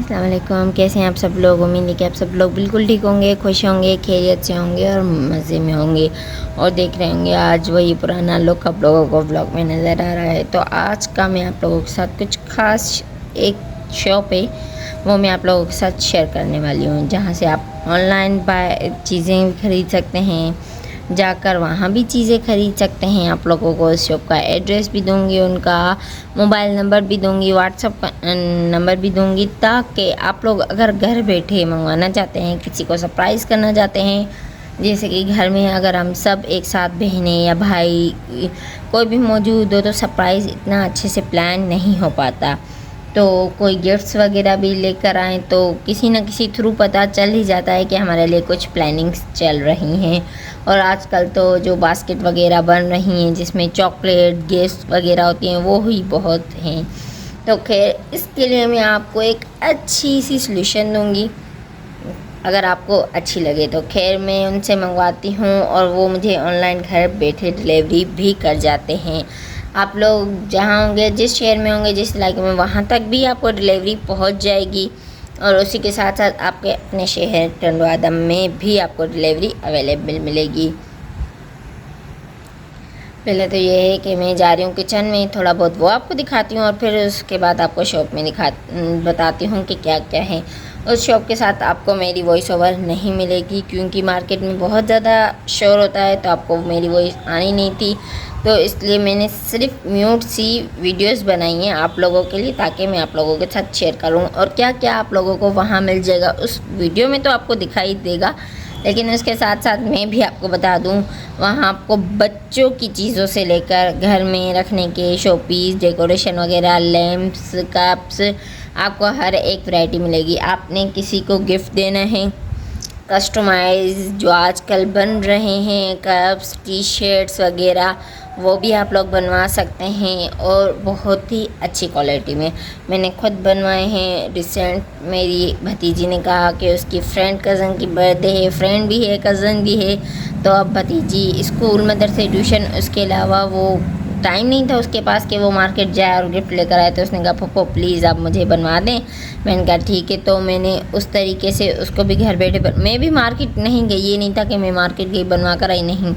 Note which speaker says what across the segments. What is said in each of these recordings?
Speaker 1: अस्सलाम वालेकुम। कैसे हैं आप सब लोग? उम्मीद है कि आप सब लोग बिल्कुल ठीक होंगे, खुश होंगे, खैरियत से होंगे और मज़े में होंगे और देख रहे होंगे आज वही पुराना लुक आप लोगों को व्लॉग में नज़र आ रहा है। तो आज का मैं आप लोगों के साथ कुछ ख़ास एक शॉप है वो मैं आप लोगों के साथ शेयर करने वाली हूँ, जहाँ से आप ऑनलाइन चीज़ें खरीद सकते हैं, जाकर वहाँ भी चीज़ें ख़रीद सकते हैं। आप लोगों को उस शॉप का एड्रेस भी दूंगी, उनका मोबाइल नंबर भी दूंगी, व्हाट्सअप का नंबर भी दूंगी, ताकि आप लोग अगर घर बैठे मंगवाना चाहते हैं, किसी को सरप्राइज़ करना चाहते हैं, जैसे कि घर में अगर हम सब एक साथ बहनें या भाई कोई भी मौजूद हो तो सरप्राइज़ इतना अच्छे से प्लान नहीं हो पाता। तो कोई गिफ्ट्स वगैरह भी लेकर आएँ तो किसी न किसी थ्रू पता चल ही जाता है कि हमारे लिए कुछ प्लानिंग्स चल रही हैं। और आजकल तो जो बास्केट वगैरह बन रही हैं जिसमें चॉकलेट गिफ्ट्स वगैरह होती हैं वो ही बहुत हैं। तो खैर इसके लिए मैं आपको एक अच्छी सी सॉल्यूशन दूंगी, अगर आपको अच्छी लगे तो। खैर मैं उनसे मंगवाती हूँ और वो मुझे ऑनलाइन घर बैठे डिलीवरी भी कर जाते हैं। आप लोग जहाँ होंगे, जिस शहर में होंगे, जिस इलाके में, वहाँ तक भी आपको डिलीवरी पहुँच जाएगी। और उसी के साथ साथ आपके अपने शहर टंडवादम में भी आपको डिलीवरी अवेलेबल मिलेगी। पहले तो ये है कि मैं जा रही हूँ किचन में, थोड़ा बहुत वो आपको दिखाती हूँ और फिर उसके बाद आपको शॉप में बताती हूँ कि क्या क्या है। उस शॉप के साथ आपको मेरी वॉइस ओवर नहीं मिलेगी क्योंकि मार्केट में बहुत ज़्यादा शोर होता है, तो आपको मेरी वॉइस आनी नहीं थी। तो इसलिए मैंने सिर्फ म्यूट सी वीडियोस बनाई हैं आप लोगों के लिए, ताकि मैं आप लोगों के साथ शेयर करूं। और क्या क्या आप लोगों को वहां मिल जाएगा उस वीडियो में तो आपको दिखाई देगा, लेकिन उसके साथ साथ मैं भी आपको बता दूं, वहाँ आपको बच्चों की चीज़ों से लेकर घर में रखने के शोपीस, डेकोरेशन वगैरह, लैम्प्स, कप्स, आपको हर एक वैरायटी मिलेगी। आपने किसी को गिफ्ट देना है, कस्टमाइज जो आजकल बन रहे हैं कप्स, टी शर्ट्स वगैरह, वो भी आप लोग बनवा सकते हैं और बहुत ही अच्छी क्वालिटी में। मैंने खुद बनवाए हैं। रिसेंट मेरी भतीजी ने कहा कि उसकी फ्रेंड कज़न की बर्थडे है, फ्रेंड भी है, कज़न भी है, तो अब भतीजी स्कूल मदरसे ट्यूशन, उसके अलावा वो टाइम नहीं था उसके पास कि वो मार्केट जाए और गिफ्ट लेकर आए। तो उसने कहा पप्पो प्लीज़ आप मुझे बनवा दें। मैंने कहा ठीक है। तो मैंने उस तरीके से उसको भी घर बैठे मैं भी मार्केट नहीं गई, ये नहीं था कि मैं मार्केट गई बनवा कर आई, नहीं।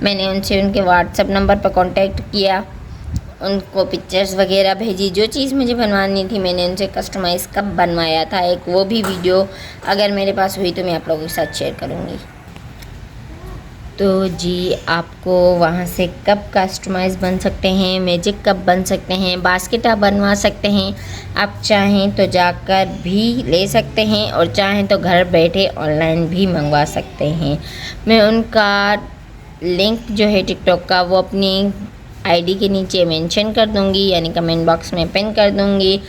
Speaker 1: मैंने उनसे उनके व्हाट्सअप नंबर पर कांटेक्ट किया, उनको पिक्चर्स वगैरह भेजी, जो चीज़ मुझे बनवानी थी मैंने उनसे कस्टमाइज़ कब बनवाया था, एक वो भी वीडियो अगर मेरे पास हुई तो मैं आप लोगों के साथ शेयर करूँगी। तो जी आपको वहाँ से कप कस्टमाइज़ बन सकते हैं, मैजिक कप बन सकते हैं, बास्केट आप बनवा सकते हैं। आप चाहें तो जाकर भी ले सकते हैं और चाहें तो घर बैठे ऑनलाइन भी मंगवा सकते हैं। मैं उनका लिंक जो है टिकटॉक का वो अपनी आईडी के नीचे मेंशन कर दूंगी, यानी कमेंट बॉक्स में पिन कर दूंगी।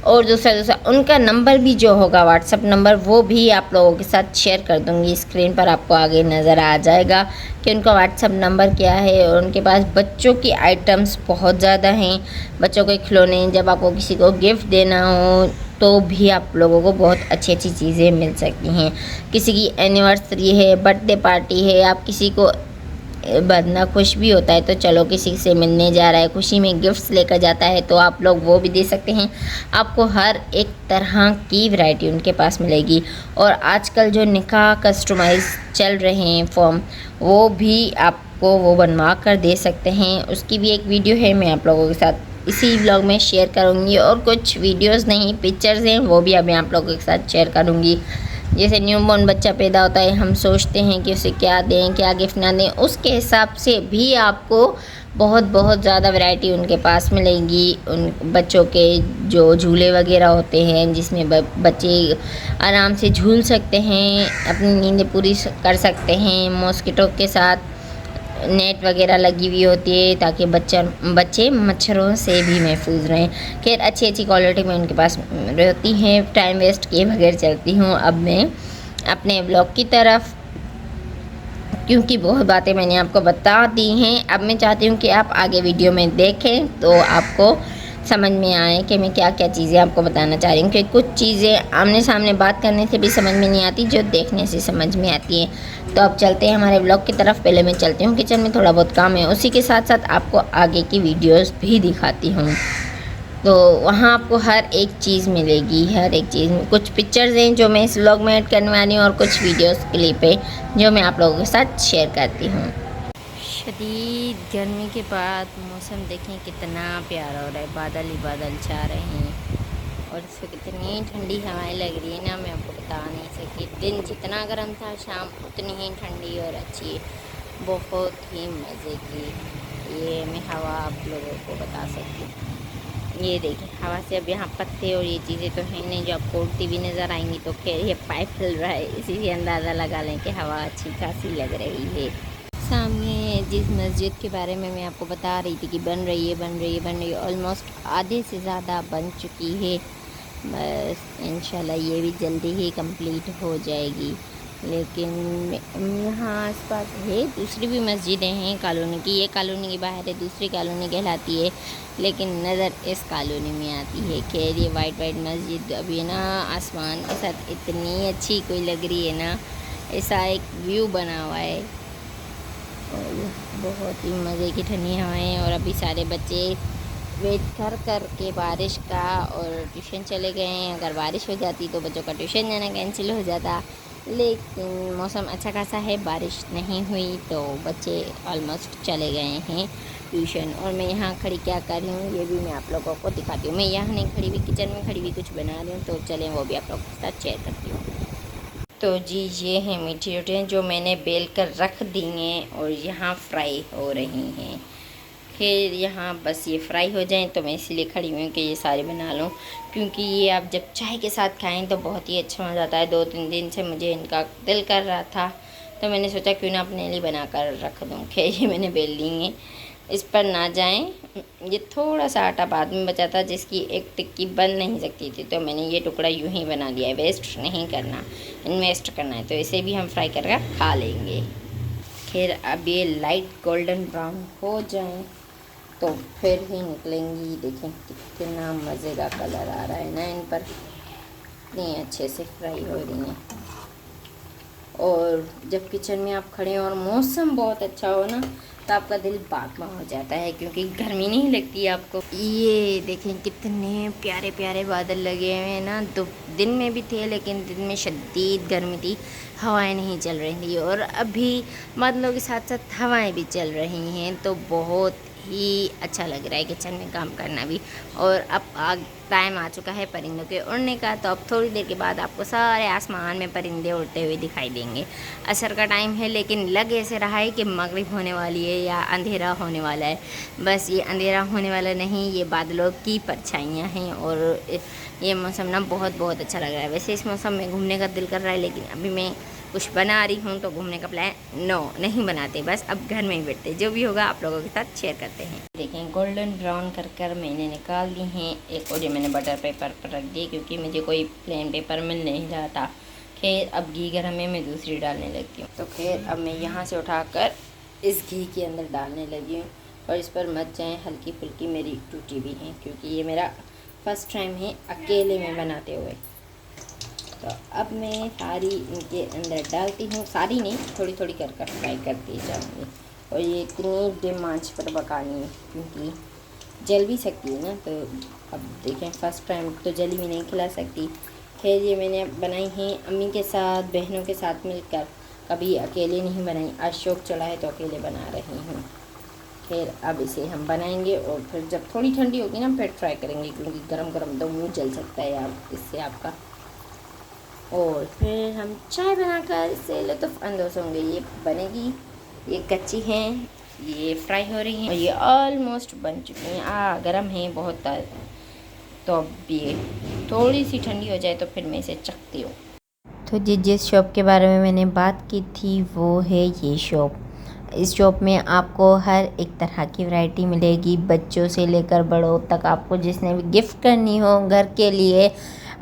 Speaker 1: और दूसरा उनका नंबर भी जो होगा व्हाट्सअप नंबर, वो भी आप लोगों के साथ शेयर कर दूंगी। स्क्रीन पर आपको आगे नज़र आ जाएगा कि उनका व्हाट्सअप नंबर क्या है। और उनके पास बच्चों की आइटम्स बहुत ज़्यादा हैं, बच्चों के खिलौने, जब आपको किसी को गिफ्ट देना हो तो भी आप लोगों को बहुत अच्छी अच्छी चीज़ें मिल सकती हैं। किसी की एनिवर्सरी है, बर्थडे पार्टी है, आप किसी को बंदा खुश भी होता है तो चलो किसी से मिलने जा रहा है, खुशी में गिफ्ट्स लेकर जाता है, तो आप लोग वो भी दे सकते हैं। आपको हर एक तरह की वैरायटी उनके पास मिलेगी। और आजकल जो निकाह कस्टमाइज़ चल रहे हैं फॉर्म, वो भी आपको वो बनवा कर दे सकते हैं। उसकी भी एक वीडियो है, मैं आप लोगों के साथ इसी व्लॉग में शेयर करूँगी। और कुछ वीडियोज़ नहीं, पिक्चर्स हैं, वो भी अब मैं आप लोगों के साथ शेयर करूँगी। जैसे न्यूबॉर्न बच्चा पैदा होता है, हम सोचते हैं कि उसे क्या दें, क्या गिफ्ट ना दें, उसके हिसाब से भी आपको बहुत बहुत ज़्यादा वैरायटी उनके पास मिलेगी। उन बच्चों के जो झूले वगैरह होते हैं जिसमें बच्चे आराम से झूल सकते हैं, अपनी नींद पूरी कर सकते हैं। मॉस्किटो के साथ नेट वगैरह लगी हुई होती है ताकि बच्चे मच्छरों से भी महफूज रहें। खैर अच्छी अच्छी क्वालिटी में उनके पास रहती हैं। टाइम वेस्ट किए बगैर चलती हूँ अब मैं अपने ब्लॉग की तरफ, क्योंकि बहुत बातें मैंने आपको बता दी हैं। अब मैं चाहती हूँ कि आप आगे वीडियो में देखें तो आपको समझ में आए कि मैं क्या क्या चीज़ें आपको बताना चाह रही हूँ। क्योंकि कुछ चीज़ें आमने सामने बात करने से भी समझ में नहीं आती, जो देखने से समझ में आती है। तो अब चलते हैं हमारे ब्लॉग की तरफ। पहले मैं चलती हूँ किचन में, थोड़ा बहुत काम है, उसी के साथ साथ आपको आगे की वीडियोस भी दिखाती हूँ। तो वहाँ आपको हर एक चीज़ मिलेगी, हर एक चीज़। कुछ पिक्चर्स हैं जो मैं इस व्लॉग में ऐड करने वाली हूँ और कुछ वीडियोस क्लिप है जो मैं आप लोगों के साथ शेयर करती हूँ। शदीद गर्मी के बाद मौसम देखें कितना प्यारा हो रहा है, बादल ही बादल छा रहे हैं और इसमें कितनी ठंडी हवाएं लग रही है ना, मैं आपको बता नहीं सकती। दिन जितना गर्म था, शाम उतनी ही ठंडी और अच्छी, बहुत ही मज़े की ये मैं हवा आप लोगों को बता सकती हूँ। ये देखिए हवा से अब यहाँ पत्ते और ये चीज़ें तो हैं नहीं जो आपको उड़ती भी नज़र आएंगी, तो खैर ये पाइप हिल रहा है, इसी से अंदाज़ा लगा लें कि हवा अच्छी खासी लग रही है। सामने जिस मस्जिद के बारे में मैं आपको बता रही थी कि बन रही है ऑलमोस्ट आधे से ज़्यादा बन चुकी है। बस इंशाल्लाह ये भी जल्दी ही कंप्लीट हो जाएगी। लेकिन यहाँ आसपास है दूसरी भी मस्जिदें हैं कॉलोनी की, ये कॉलोनी के बाहर है, दूसरी कॉलोनी कहलाती है, लेकिन नज़र इस कॉलोनी में आती है। खैर ये वाइट मस्जिद अभी ना आसमान के साथ इतनी अच्छी कोई लग रही है ना, ऐसा एक व्यू बना हुआ है और बहुत ही मज़े की ठंडी हवाएं। और अभी सारे बच्चे वेट कर के बारिश का और ट्यूशन चले गए हैं। अगर बारिश हो जाती तो बच्चों का ट्यूशन जाना कैंसिल हो जाता, लेकिन मौसम अच्छा खासा है, बारिश नहीं हुई तो बच्चे ऑलमोस्ट चले गए हैं ट्यूशन। और मैं यहाँ खड़ी क्या कर रही हूँ ये भी मैं आप लोगों को दिखाती हूँ। मैं यहाँ नहीं खड़ी हुई, किचन में खड़ी हुई कुछ बना रही हूँ, तो चलें वो भी आप लोगों के साथ शेयर करती हूँ। तो जी ये हैं मीठी रोटियाँ जो मैंने बेल कर रख दी हैं और यहाँ फ्राई हो रही हैं। फिर यहाँ बस ये फ्राई हो जाएं तो मैं इसीलिए खड़ी हुई हूँ कि ये सारे बना लूँ, क्योंकि ये आप जब चाय के साथ खाएं तो बहुत ही अच्छा मज़ा आता है। 2-3 दिन से मुझे इनका दिल कर रहा था, तो मैंने सोचा क्यों ना अपने लिए बना कर रख दूँ। खैर ये मैंने बेल ली हैं, इस पर ना जाएं। ये थोड़ा सा आटा बाद में बचा था जिसकी एक टिक्की बन नहीं सकती थी, तो मैंने ये टुकड़ा यूं ही बना लिया है। वेस्ट नहीं करना, इन्वेस्ट करना है, तो इसे भी हम फ्राई करके खा लेंगे। फिर अब ये लाइट गोल्डन ब्राउन हो जाएं तो फिर ही निकलेंगी। देखें कितना मज़े का कलर आ रहा है ना इन पर, इतनी अच्छे से फ्राई हो रही हैं। और जब किचन में आप खड़े हो और मौसम बहुत अच्छा हो ना, तो आपका दिल बाग बाग हो जाता है, क्योंकि गर्मी नहीं लगती आपको। ये देखें कितने प्यारे प्यारे बादल लगे हुए हैं ना, तो दिन में भी थे लेकिन दिन में शदीद गर्मी थी, हवाएं नहीं चल रही थी, और अभी बादलों के साथ साथ हवाएं भी चल रही हैं, तो बहुत ही अच्छा लग रहा है किचन में काम करना भी। और अब टाइम आ चुका है परिंदों के उड़ने का, तो अब थोड़ी देर के बाद आपको सारे आसमान में परिंदे उड़ते हुए दिखाई देंगे। असर का टाइम है लेकिन लग ऐसे रहा है कि मगरिब होने वाली है या अंधेरा होने वाला है। बस ये अंधेरा होने वाला नहीं, ये बादलों की परछाइयाँ हैं और ये मौसम ना बहुत बहुत अच्छा लग रहा है। वैसे इस मौसम में घूमने का दिल कर रहा है, लेकिन अभी मैं कुछ बना रही हूँ तो घूमने का प्लान नहीं बनाते, बस अब घर में ही बैठते। जो भी होगा आप लोगों के साथ शेयर करते हैं। देखें गोल्डन ब्राउन कर मैंने निकाल ली हैं। एक और ये मैंने बटर पेपर पर रख दी क्योंकि मुझे कोई प्लेन पेपर मिल नहीं रहा था। खैर अब घी गर्म है, मैं दूसरी डालने लगती हूँ। तो खैर अब मैं यहाँ से उठाकर इस घी के अंदर डालने लगी हूँ, और इस पर मत जाएँ, हल्की फुल्की मेरी टूटी भी हैं क्योंकि ये मेरा फर्स्ट टाइम है अकेले में बनाते हुए। तो अब मैं सारी इनके अंदर डालती हूँ, सारी नहीं थोड़ी थोड़ी कर फ्राई करती जाऊँगी। और ये इतनी डिम आंच पर पकानी है क्योंकि जल भी सकती है ना, तो अब देखें फर्स्ट टाइम तो जली भी नहीं खिला सकती। खैर ये मैंने बनाई हैं अम्मी के साथ, बहनों के साथ मिलकर, कभी अकेले नहीं बनाई। आज शौक चढ़ा है तो अकेले बना रही हूँ। खैर अब इसे हम बनाएंगे और फिर जब थोड़ी ठंडी होगी ना फिर ट्राई करेंगे, क्योंकि गरम गरम तो मुँह जल सकता है आप इससे आपका। और फिर हम चाय बनाकर इससे लुत्फ़ अंदोज़ होंगे। ये बनेगी, ये कच्ची हैं, ये फ्राई हो रही हैं और ये ऑलमोस्ट बन चुकी हैं। गरम है बहुत, तो अब ये थोड़ी सी ठंडी हो जाए तो फिर मैं इसे चखती हूँ। तो जिस शॉप के बारे में मैंने बात की थी वो है ये शॉप। इस शॉप में आपको हर एक तरह की वैरायटी मिलेगी, बच्चों से लेकर बड़ों तक। आपको जिसने भी गिफ्ट करनी हो घर के लिए,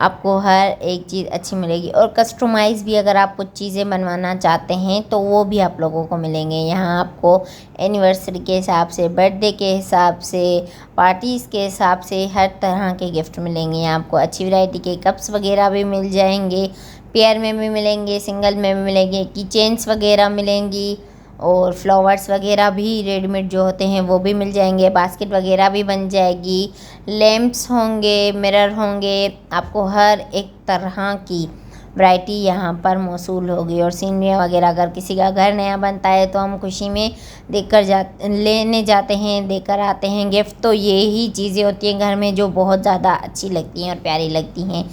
Speaker 1: आपको हर एक चीज़ अच्छी मिलेगी। और कस्टमाइज़ भी अगर आप कुछ चीज़ें बनवाना चाहते हैं तो वो भी आप लोगों को मिलेंगे। यहाँ आपको एनिवर्सरी के हिसाब से, बर्थडे के हिसाब से, पार्टीज़ के हिसाब से हर तरह के गिफ्ट मिलेंगे। यहाँ आपको अच्छी वैरायटी के कप्स वगैरह भी मिल जाएंगे, पेयर में भी मिलेंगे, सिंगल में भी मिलेंगे, की चेन्स वगैरह मिलेंगी। और फ्लावर्स वगैरह भी रेडीमेड जो होते हैं वो भी मिल जाएंगे, बास्केट वगैरह भी बन जाएगी, लैंप्स होंगे, मिरर होंगे, आपको हर एक तरह की वैरायटी यहाँ पर मौसूल होगी। और सीनरियाँ वगैरह अगर किसी का घर नया बनता है तो हम खुशी में लेने जाते हैं, देकर आते हैं गिफ्ट। तो यही चीज़ें होती हैं घर में जो बहुत ज़्यादा अच्छी लगती हैं और प्यारी लगती हैं।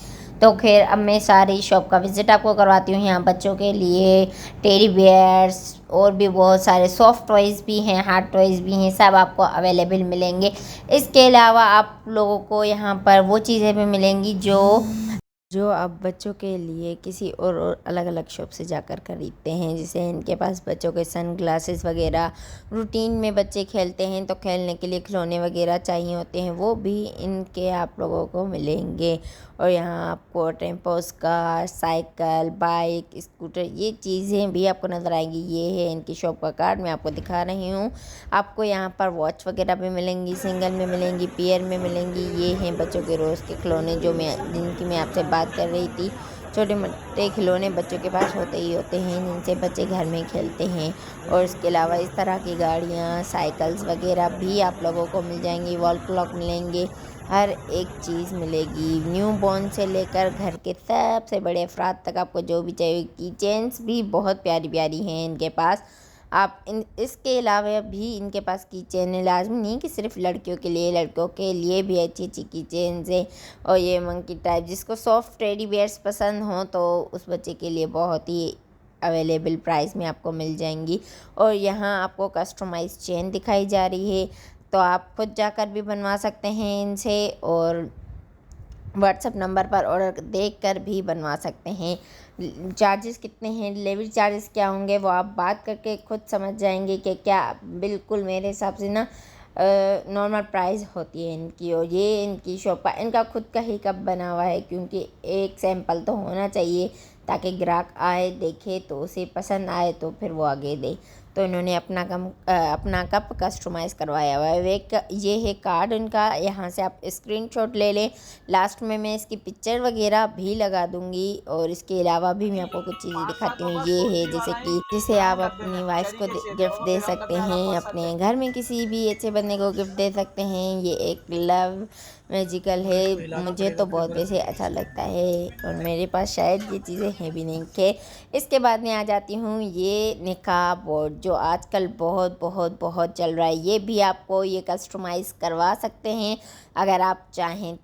Speaker 1: तो खैर अब मैं सारी शॉप का विज़िट आपको करवाती हूँ। यहाँ बच्चों के लिए टेडी बेयर्स और भी बहुत सारे सॉफ्ट टॉयज़ भी हैं, हार्ड टॉयज़ भी हैं, सब आपको अवेलेबल मिलेंगे। इसके अलावा आप लोगों को यहाँ पर वो चीज़ें भी मिलेंगी जो आप बच्चों के लिए किसी और अलग अलग शॉप से जाकर खरीदते हैं। जैसे इनके पास बच्चों के सन ग्लासेस वगैरह, रूटीन में बच्चे खेलते हैं तो खेलने के लिए खिलौने वगैरह चाहिए होते हैं, वो भी इनके आप लोगों को मिलेंगे। और यहाँ आपको tempos car, cycle, bike, scooter, ये चीज़ें भी आपको नज़र आएंगी। ये है इनकी शॉप का कार्ड, मैं आपको दिखा रही हूँ। आपको यहाँ पर वॉच वगैरह भी मिलेंगी, सिंगल में मिलेंगी, पेयर में मिलेंगी। ये हैं बच्चों के रोज़ के खिलौने जिनकी मैं आपसे बात कर रही थी। छोटे मोटे खिलौने बच्चों के पास होते ही होते हैं जिनसे बच्चे घर में खेलते हैं। और इसके अलावा इस तरह की गाड़ियाँ, साइकिल्स वगैरह भी आप लोगों को मिल जाएंगी। वॉल क्लॉक मिलेंगे, हर एक चीज़ मिलेगी, न्यू बॉर्न से लेकर घर के सबसे बड़े अफराद तक आपको जो भी चाहिए। की चेन्स भी बहुत प्यारी प्यारी हैं इनके पास। आप इसके अलावा भी इनके पास की चेन है, लाजमी नहीं कि सिर्फ लड़कियों के लिए, लड़कों के लिए भी अच्छी अच्छी की चेन है। और ये मंकी टाइप, जिसको सॉफ्ट टेडी बेयर्स पसंद हो तो उस बच्चे के लिए बहुत ही अवेलेबल प्राइस में आपको मिल जाएंगी। और यहाँ आपको कस्टमाइज चेन दिखाई जा रही है, तो आप खुद जाकर भी बनवा सकते हैं इनसे, और व्हाट्सएप नंबर पर ऑर्डर देकर भी बनवा सकते हैं। चार्जेस कितने हैं, डिलीवरी चार्जेस क्या होंगे, वो आप बात करके खुद समझ जाएंगे कि क्या बिल्कुल मेरे हिसाब से ना नॉर्मल प्राइस होती है इनकी। और ये इनकी शॉप का इनका खुद का ही कप बना हुआ है, क्योंकि एक सैंपल तो होना चाहिए ताकि ग्राहक आए, देखे तो उसे पसंद आए तो फिर वो आगे दे। तो इन्होंने अपना कप कस्टमाइज़ करवाया हुआ है। ये है कार्ड इनका, यहाँ से आप स्क्रीनशॉट ले लें। लास्ट में मैं इसकी पिक्चर वगैरह भी लगा दूँगी। और इसके अलावा भी मैं आपको कुछ चीज़ें दिखाती हूँ। ये है जैसे कि जिसे आप अपनी वाइफ को गिफ्ट दे सकते हैं, अपने घर में किसी भी अच्छे बंदे को गिफ्ट दे सकते हैं। ये एक लव मैजिकल है, मुझे तो बहुत वैसे अच्छा लगता है और मेरे पास शायद ये चीज़ें हैं भी नहीं थे। इसके बाद में आ जाती हूँ ये निकाब बोर्ड, जो आजकल बहुत बहुत बहुत चल रहा है। ये भी आपको ये कस्टमाइज़ करवा सकते हैं अगर आप चाहें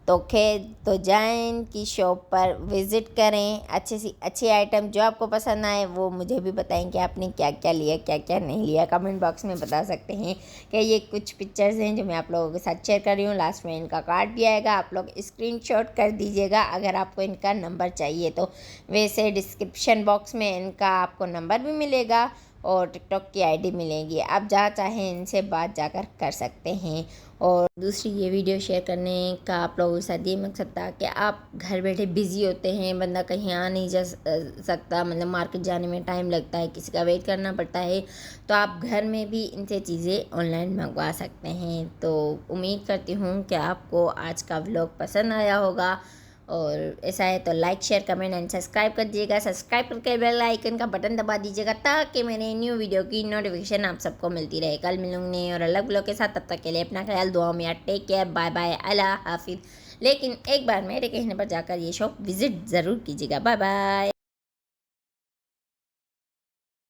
Speaker 1: तो खैर तो जाएं इनकी शॉप पर, विज़िट करें। अच्छे से अच्छे आइटम जो आपको पसंद आए वो मुझे भी बताएं कि आपने क्या क्या लिया, क्या क्या नहीं लिया। कमेंट बॉक्स में बता सकते हैं कि ये कुछ पिक्चर्स हैं जो मैं आप लोगों के साथ शेयर कर रही हूँ। लास्ट में इनका कार्ड भी आएगा, आप लोग स्क्रीनशॉट कर दीजिएगा अगर आपको इनका नंबर चाहिए तो। वैसे डिस्क्रिप्शन बॉक्स में इनका आपको नंबर भी मिलेगा और टिकटॉक की आईडी मिलेगी, आप जहाँ चाहें इनसे बात जाकर कर सकते हैं। और दूसरी ये वीडियो शेयर करने का आप लोगों के साथ ये मकसद था कि आप घर बैठे बिज़ी होते हैं, बंदा कहीं आ नहीं जा सकता, मतलब मार्केट जाने में टाइम लगता है, किसी का वेट करना पड़ता है, तो आप घर में भी इनसे चीज़ें ऑनलाइन मंगवा सकते हैं। तो उम्मीद करती हूँ कि आपको आज का व्लॉग पसंद आया होगा, और ऐसा है तो like, share, comment and subscribe कर दीजिएगा। सब्सक्राइब करके बेल आइकन का बटन दबा दीजिएगा ताकि मेरे न्यू वीडियो की नोटिफिकेशन आप सबको मिलती रहे। कल मिलूंगी और अलग ब्लॉग के साथ, तब तक के लिए अपना ख्याल दुआ में, टेक केयर, बाय बाय, अल्लाह हाफिज़। लेकिन एक बार मेरे कहने पर जाकर ये शॉप विज़िट ज़रूर कीजिएगा। Bye bye.